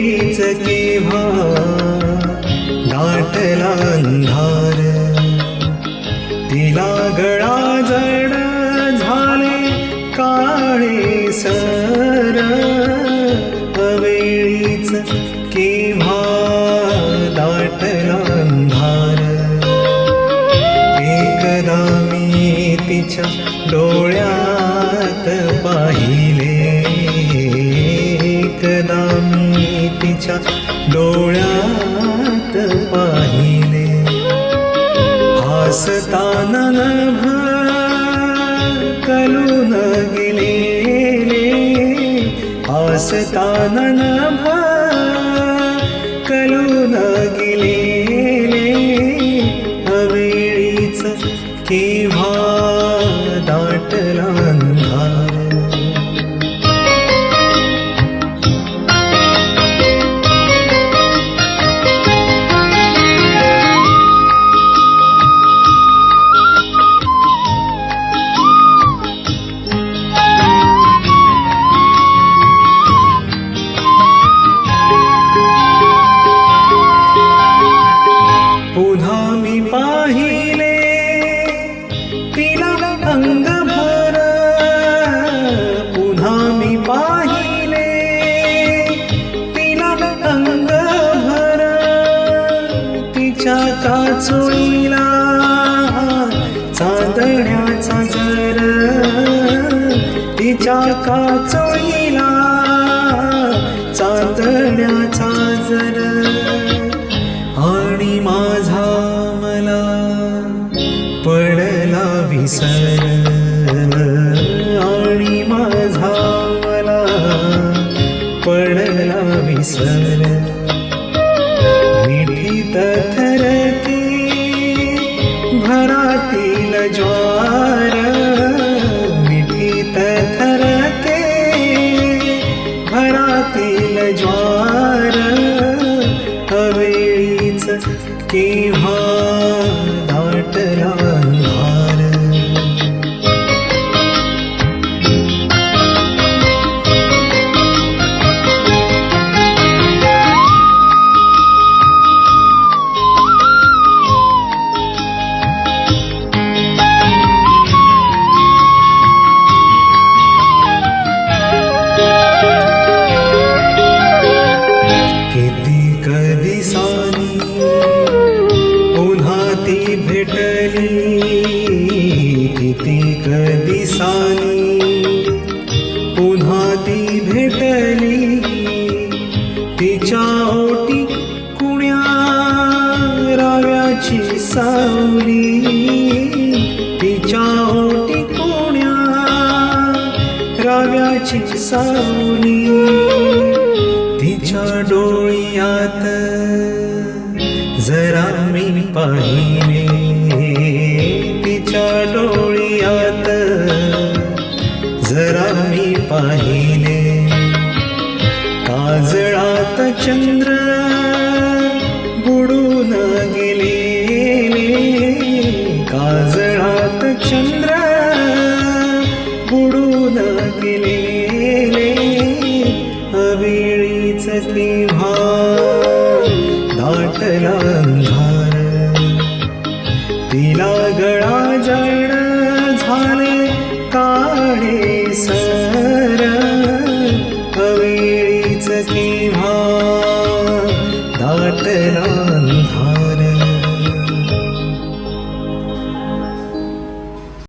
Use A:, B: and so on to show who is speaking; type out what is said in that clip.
A: अवेळीच केव्हा दाटला अंधार, तिला गळा जड झाले काळे सर, अवेळीच केव्हा दाटला अंधार. एकदा मी तिच्या डोळ्यात पाहिले, एकदा मी तिच्या डोळ्यात पाहिले, हसताना नभ कलून गेलेले, हसताना नभ कलून गेलेले, अवेळीच केव्हा दाटला अंधार. पुन्हा मी पाहिले तिला अंगभर, पुन्हा मी पाहिले तिला अंगभर, तिच्या काचोळीला चांदण्याचा जर, तिच्या काचोळीला चांदण्याचा जर, आणि माझा मला पडला विसर, आणि माझा मला पडला विसर. मिठीत थरते भरातील ज्वार, मिठीत थरते भरातील ज्वार, अवेळीच केव्हा दाटला अंधार. कितीक दिसानी पुन्हा ती भेटली, कितीक दिसानी पुन्हा ती भेटली, तिच्या ओटी कुण्या राव्याची सावली, तिच्या ओटी कुण्या राव्याची सावली, तिच्या डोळ्यात जरा मी पाहिले, तिच्या डोळ्यात जरा मी पाहिले, काजळात चंद्र बुडून गेलेले, काजळात चंद्र बुडून गेलेले, अवेळीच केव्हा दाटला अंधार.